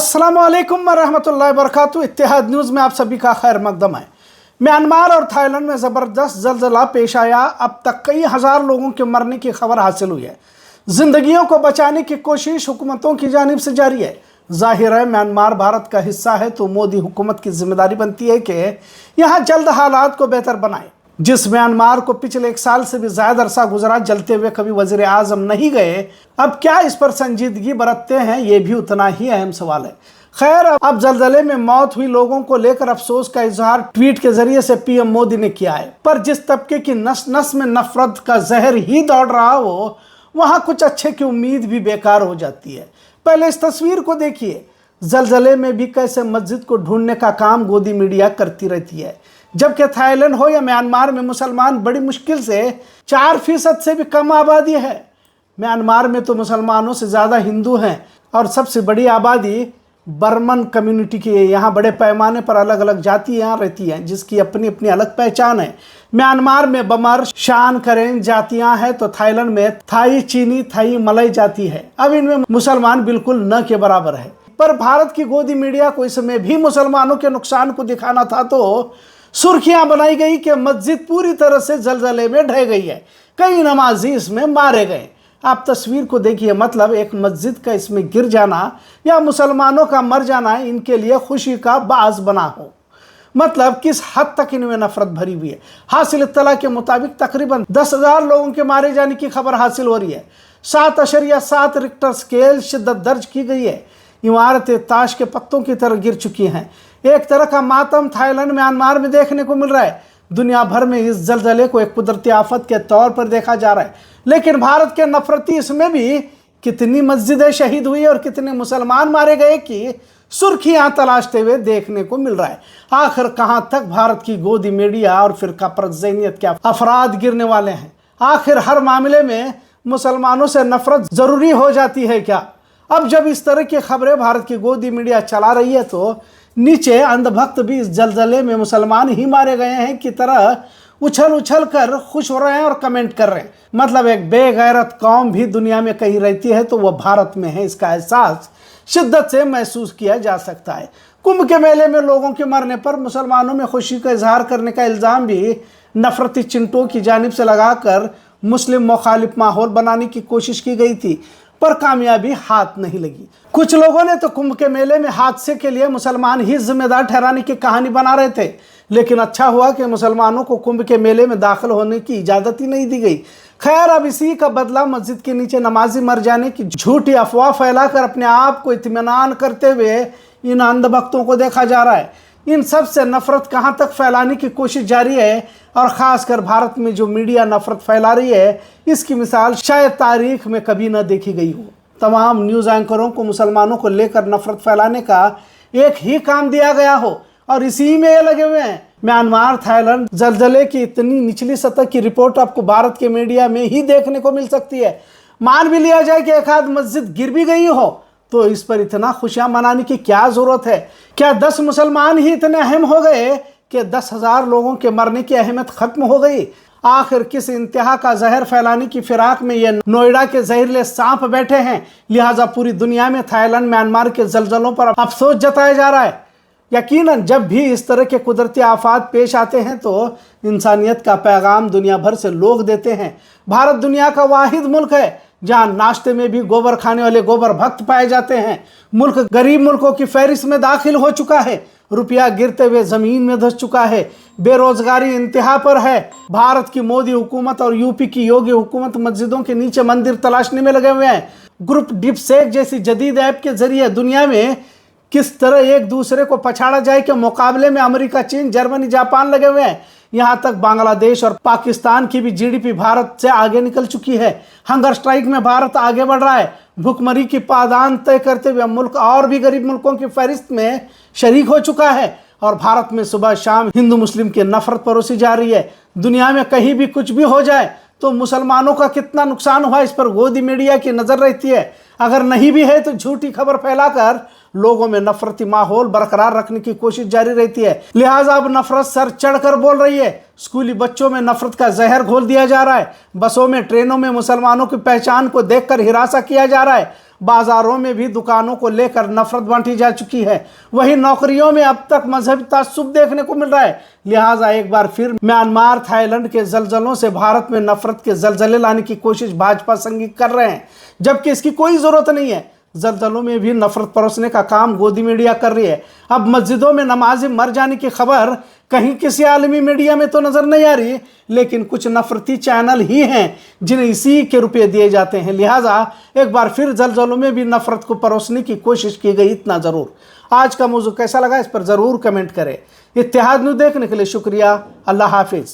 अस्सलाम वालेकुम रहमतुल्लाहि वबरकातुहू। इत्तेहाद न्यूज़ में आप सभी का खैर मकदम है। म्यांमार और थाईलैंड में ज़बरदस्त ज़लज़ला पेश आया। अब तक कई हज़ार लोगों के मरने की खबर हासिल हुई है। जिंदगियों को बचाने की कोशिश हुकूमतों की जानिब से जारी है। जाहिर है म्यांमार भारत का हिस्सा है तो मोदी हुकूमत की जिम्मेदारी बनती है कि यहाँ जल्द हालात को बेहतर बनाए। जिस म्यांमार को पिछले 1 साल से भी ज्यादा अरसा गुजरा जलते हुए कभी वजीर आजम नहीं गए, अब क्या इस पर संजीदगी बरतते हैं, ये भी उतना ही अहम सवाल है। खैर, अब जलजले में मौत हुई लोगों को लेकर अफसोस का इजहार ट्वीट के जरिए से पीएम मोदी ने किया है। पर जिस तबके की नस नस में नफरत का जहर ही दौड़ रहा हो, वहां कुछ अच्छे की उम्मीद भी बेकार हो जाती है। पहले इस तस्वीर को देखिए। जलजले में भी कैसे मस्जिद को ढूंढने का काम गोदी मीडिया करती रहती है, जबकि थाईलैंड हो या म्यांमार में मुसलमान बड़ी मुश्किल से 4% से भी कम आबादी है। म्यांमार में तो मुसलमानों से ज़्यादा हिंदू हैं और सबसे बड़ी आबादी बर्मन कम्युनिटी की है। यहाँ बड़े पैमाने पर अलग अलग जातियाँ रहती हैं जिसकी अपनी अपनी अलग पहचान है। म्यांमार में बमर, शान, करेन जातियाँ हैं तो थाईलैंड में थाई, चीनी, थाई, मलय जाति है। अब इनमें मुसलमान बिल्कुल न के बराबर है। पर भारत की गोदी मीडिया को इसमें भी मुसलमानों के नुकसान को दिखाना था तो सुर्खियां बनाई गई कि मस्जिद पूरी तरह से जलजले में ढह गई है, कई नमाजी इसमें मारे गए। आप तस्वीर को देखिए। मतलब एक मस्जिद का इसमें गिर जाना या मुसलमानों का मर जाना इनके लिए खुशी का बाज बना हो। मतलब किस हद तक इनमें नफरत भरी हुई है। हासिल इत्तला के मुताबिक तकरीबन 10,000 लोगों के मारे जाने की खबर हासिल हो रही है। 7.7 रिक्टर स्केल शिद्दत दर्ज की गई है। इमारतें ताश के पत्तों की तरह गिर चुकी हैं। एक तरह का मातम थाईलैंड, म्यांमार में देखने को मिल रहा है। दुनिया भर में इस जलजले को एक कुदरती आफत के तौर पर देखा जा रहा है, लेकिन भारत के नफरती इसमें भी कितनी मस्जिदें शहीद हुई और कितने मुसलमान मारे गए की सुर्खियां तलाशते हुए देखने को मिल रहा है। आखिर कहां तक भारत की गोदी मीडिया और फिरका परज़ैनियत के अफराद गिरने वाले हैं? आखिर हर मामले में मुसलमानों से नफरत जरूरी हो जाती है क्या? अब जब इस तरह की खबरें भारत की गोदी मीडिया चला रही है तो नीचे अंधभक्त भी इस जलजले में मुसलमान ही मारे गए हैं की तरह उछल उछल कर खुश हो रहे हैं और कमेंट कर रहे हैं। मतलब एक बेगैरत कौम भी दुनिया में कहीं रहती है तो वह भारत में है, इसका एहसास शिद्दत से महसूस किया जा सकता है। कुंभ के मेले में लोगों के मरने पर मुसलमानों में खुशी का इजहार करने का इल्ज़ाम भी नफरती चिंटों की जानिब से लगाकर मुस्लिम मुखालिफ माहौल बनाने की कोशिश की गई थी, पर कामयाबी हाथ नहीं लगी। कुछ लोगों ने तो कुंभ के मेले में हादसे के लिए मुसलमान ही जिम्मेदार ठहराने की कहानी बना रहे थे, लेकिन अच्छा हुआ कि मुसलमानों को कुंभ के मेले में दाखिल होने की इजाज़त ही नहीं दी गई। खैर, अब इसी का बदला मस्जिद के नीचे नमाजी मर जाने की झूठी अफवाह फैलाकर अपने आप को इत्मीनान करते हुए इन अंधभक्तों को देखा जा रहा है। इन सब से नफरत कहाँ तक फैलाने की कोशिश जारी है और ख़ासकर भारत में जो मीडिया नफरत फैला रही है, इसकी मिसाल शायद तारीख में कभी न देखी गई हो। तमाम न्यूज़ एंकरों को मुसलमानों को लेकर नफरत फैलाने का एक ही काम दिया गया हो और इसी में ये लगे हुए हैं। म्यांमार, थाईलैंड जलजले की इतनी निचली सतह की रिपोर्ट आपको भारत के मीडिया में ही देखने को मिल सकती है। मान भी लिया जाए कि एक आध मस्जिद गिर भी गई हो तो इस पर इतना खुशियां मनाने की क्या जरूरत है? क्या 10 मुसलमान ही इतने अहम हो गए कि 10,000 लोगों के मरने की अहमियत खत्म हो गई? आखिर किस इंतहा का जहर फैलाने की फिराक में ये नोएडा के जहरीले सांप बैठे हैं? लिहाजा पूरी दुनिया में थाईलैंड, म्यांमार के जलजलों पर अफसोस जताया जा रहा है। यकीनन जब भी इस तरह के कुदरती आफात पेश आते हैं तो इंसानियत का पैगाम दुनिया भर से लोग देते हैं। भारत दुनिया का वाहिद मुल्क है जहाँ नाश्ते में भी गोबर खाने वाले गोबर भक्त पाए जाते हैं। मुल्क गरीब मुल्कों की फहरिस्त में दाखिल हो चुका है। रुपया गिरते हुए जमीन में धंस चुका है। बेरोजगारी इंतहा पर है। भारत की मोदी हुकूमत और यूपी की योगी हुकूमत मस्जिदों के नीचे मंदिर तलाशने में लगे हुए हैं। ग्रुप डिपसेक जैसी जदीद ऐप के जरिए दुनिया में किस तरह एक दूसरे को पछाड़ा जाए के मुकाबले में अमेरिका, चीन, जर्मनी, जापान लगे हुए हैं। यहाँ तक बांग्लादेश और पाकिस्तान की भी जीडीपी भारत से आगे निकल चुकी है। हंगर स्ट्राइक में भारत आगे बढ़ रहा है। भुखमरी की पायदान तय करते हुए मुल्क और भी गरीब मुल्कों की फहरिस्त में शरीक हो चुका है और भारत में सुबह शाम हिंदू मुस्लिम की नफरत परोसी जा रही है। दुनिया में कहीं भी कुछ भी हो जाए तो मुसलमानों का कितना नुकसान हुआ इस पर गोदी मीडिया की नजर रहती है। अगर नहीं भी है तो झूठी खबर फैलाकर लोगों में नफरती माहौल बरकरार रखने की कोशिश जारी रहती है। लिहाजा अब नफरत सर चढ़कर बोल रही है। स्कूली बच्चों में नफरत का जहर घोल दिया जा रहा है। बसों में, ट्रेनों में मुसलमानों की पहचान को देखकर हिरासा किया जा रहा है। बाजारों में भी दुकानों को लेकर नफरत बांटी जा चुकी है। वहीं नौकरियों में अब तक मजहबी तासुब देखने को मिल रहा है। लिहाजा एक बार फिर म्यांमार थाईलैंड के जलजलों से भारत में नफरत के जलजले लाने की कोशिश भाजपा संघी कर रहे हैं, जबकि इसकी कोई जरूरत नहीं है। जलजलों में भी नफरत परोसने का काम गोदी मीडिया कर रही है। अब मस्जिदों में नमाजी मर जाने की खबर कहीं किसी आलमी मीडिया में तो नजर नहीं आ रही, लेकिन कुछ नफरती चैनल ही हैं जिन्हें इसी के रुपए दिए जाते हैं। लिहाजा एक बार फिर जलजलों में भी नफरत को परोसने की कोशिश की गई, इतना जरूर। आज का मौजू कैसा लगा इस पर जरूर कमेंट करें। इत्तेहाद न्यूज़ देखने के लिए शुक्रिया। अल्लाह हाफिज।